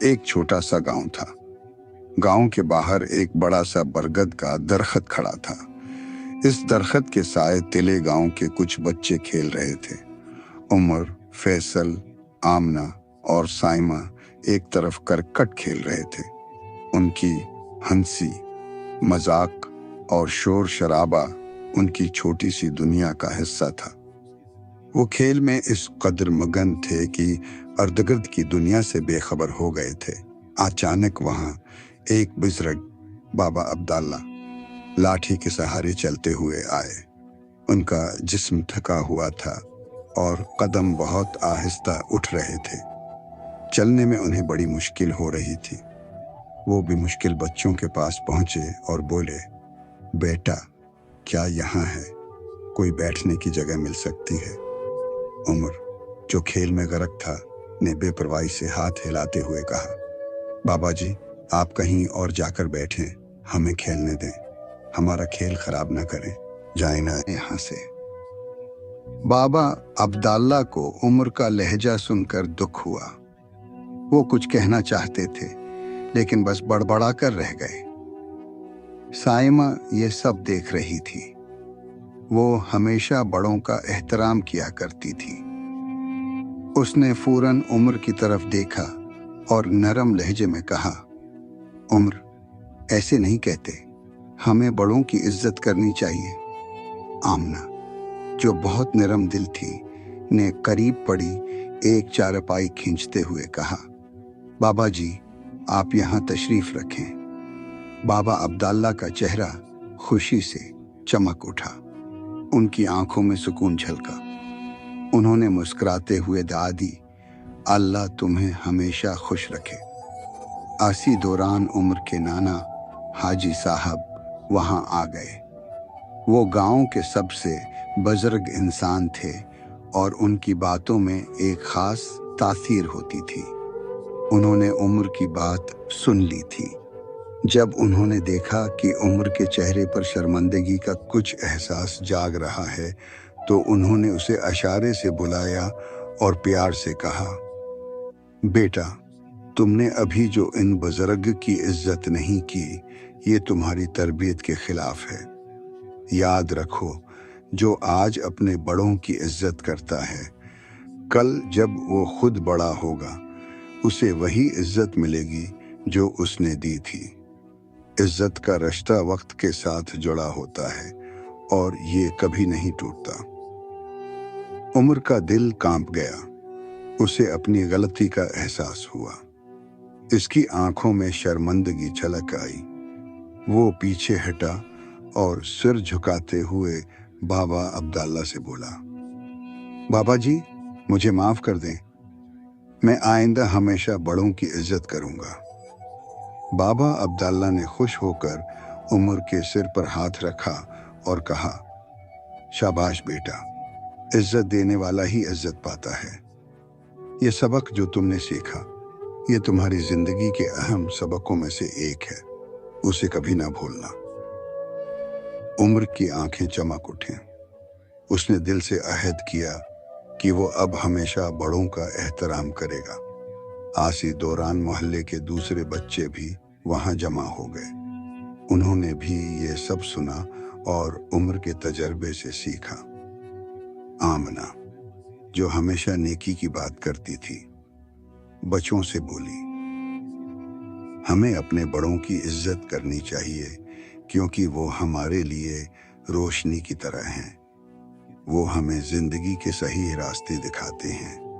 एक छोटा सा गांव था। गांव के बाहर एक बड़ा सा बरगद का दरख्त खड़ा था। इस दरख्त के साए तिले गांव के कुछ बच्चे खेल रहे थे। उमर, फैसल, आमना और साइमा एक तरफ करकट खेल रहे थे। उनकी हंसी, मजाक और शोर शराबा उनकी छोटी सी दुनिया का हिस्सा था। वो खेल में इस कदर मगन थे कि इर्द-गिर्द की दुनिया से बेखबर हो गए थे। अचानक वहां एक बुजुर्ग बाबा अब्दुल्ला लाठी के सहारे चलते हुए आए। उनका जिस्म थका हुआ था और कदम बहुत आहिस्ता उठ रहे थे। चलने में उन्हें बड़ी मुश्किल हो रही थी। वो भी मुश्किल बच्चों के पास पहुंचे और बोले, बेटा, क्या यहाँ है? कोई बैठने की जगह मिल सकती है? उमर, जो खेल में गर्क था, ने बेपरवाही से हाथ हिलाते हुए कहा, बाबा जी, आप कहीं और जाकर बैठें, हमें खेलने दें। हमारा खेल खराब ना करें, जाए ना यहाँ से। बाबा अब्दुल्ला को उमर का लहजा सुनकर दुख हुआ। वो कुछ कहना चाहते थे, लेकिन बस बड़बड़ा कर रह गए। साइमा ये सब देख रही थी। वो हमेशा बड़ों का एहतराम किया करती थी। उसने फौरन उमर की तरफ देखा और नरम लहजे में कहा, उमर, ऐसे नहीं कहते, हमें बड़ों की इज्जत करनी चाहिए। आमना, जो बहुत नरम दिल थी, ने करीब पड़ी एक चारपाई खींचते हुए कहा, बाबा जी, आप यहाँ तशरीफ रखें। बाबा अब्दुल्ला का चेहरा खुशी से चमक उठा। उनकी आंखों में सुकून झलका। उन्होंने मुस्कुराते हुए दुआ दी, अल्लाह तुम्हें हमेशा खुश रखे। आसी दौरान उम्र के नाना हाजी साहब वहां आ गए। वो गांव के सबसे बुजुर्ग इंसान थे और उनकी बातों में एक खास तासीर होती थी। उन्होंने उम्र की बात सुन ली थी। जब उन्होंने देखा कि उम्र के चेहरे पर शर्मिंदगी का कुछ एहसास जाग रहा है, तो उन्होंने उसे इशारे से बुलाया और प्यार से कहा, बेटा, तुमने अभी जो इन बुजुर्ग की इज्जत नहीं की, ये तुम्हारी तरबियत के खिलाफ है। याद रखो, जो आज अपने बड़ों की इज्जत करता है, कल जब वो खुद बड़ा होगा, उसे वही इज्जत मिलेगी जो उसने दी थी। इज्जत का रिश्ता वक्त के साथ जुड़ा होता है और ये कभी नहीं टूटता। उमर का दिल कांप गया। उसे अपनी गलती का एहसास हुआ। इसकी आंखों में शर्मिंदगी झलक आई। वो पीछे हटा और सिर झुकाते हुए बाबा अब्दुल्ला से बोला, बाबा जी, मुझे माफ कर दें। मैं आइंदा हमेशा बड़ों की इज्जत करूंगा। बाबा अब्दुल्ला ने खुश होकर उमर के सिर पर हाथ रखा और कहा, शाबाश बेटा, इज्जत देने वाला ही इज्जत पाता है। ये सबक जो तुमने सीखा, ये तुम्हारी जिंदगी के अहम सबकों में से एक है। उसे कभी ना भूलना। उमर की आंखें चमक उठीं। उसने दिल से अहद किया कि वो अब हमेशा बड़ों का एहतराम करेगा। आसी दौरान मोहल्ले के दूसरे बच्चे भी वहां जमा हो गए। उन्होंने भी ये सब सुना और उम्र के तजर्बे से सीखा। आमना, जो हमेशा नेकी की बात करती थी, बच्चों से बोली, हमें अपने बड़ों की इज्जत करनी चाहिए, क्योंकि वो हमारे लिए रोशनी की तरह हैं। वो हमें जिंदगी के सही रास्ते दिखाते हैं।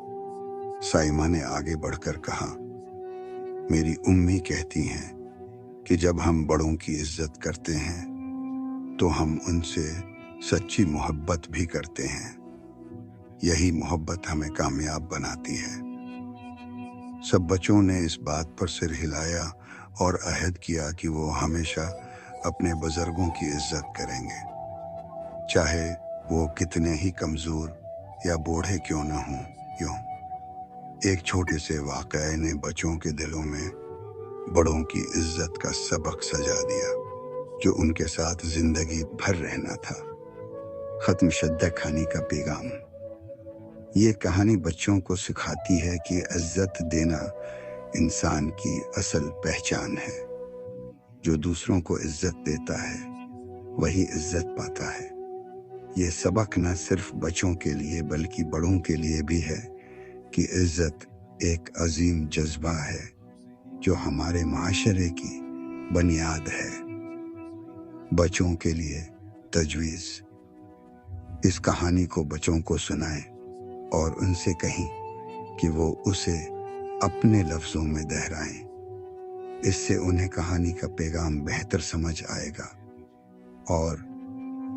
साइमा ने आगे बढ़कर कहा, मेरी उम्मी कहती हैं कि जब हम बड़ों की इज्जत करते हैं तो हम उनसे सच्ची मोहब्बत भी करते हैं। यही मोहब्बत हमें कामयाब बनाती है। सब बच्चों ने इस बात पर सिर हिलाया और अहद किया कि वो हमेशा अपने बुजुर्गों की इज्जत करेंगे, चाहे वो कितने ही कमजोर या बूढ़े क्यों न हों। यूं एक छोटे से वाक़ये ने बच्चों के दिलों में बड़ों की इज्जत का सबक सजा दिया, जो उनके साथ जिंदगी भर रहना था। खत्म शद्दा खानी का पैगाम। ये कहानी बच्चों को सिखाती है कि इज्जत देना انسان کی اصل پہچان ہے۔ جو دوسروں کو عزت دیتا ہے وہی عزت پاتا ہے۔ یہ سبق نہ صرف بچوں کے لیے بلکہ بڑوں کے لیے بھی ہے کہ عزت ایک عظیم جذبہ ہے جو ہمارے معاشرے کی بنیاد ہے۔ بچوں کے لیے تجویز: اس کہانی کو بچوں کو سنائیں اور ان سے کہیں کہ وہ اسے اپنے لفظوں میں دہرائیں۔ اس سے انہیں کہانی کا پیغام بہتر سمجھ آئے گا اور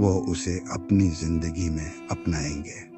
وہ اسے اپنی زندگی میں اپنائیں گے۔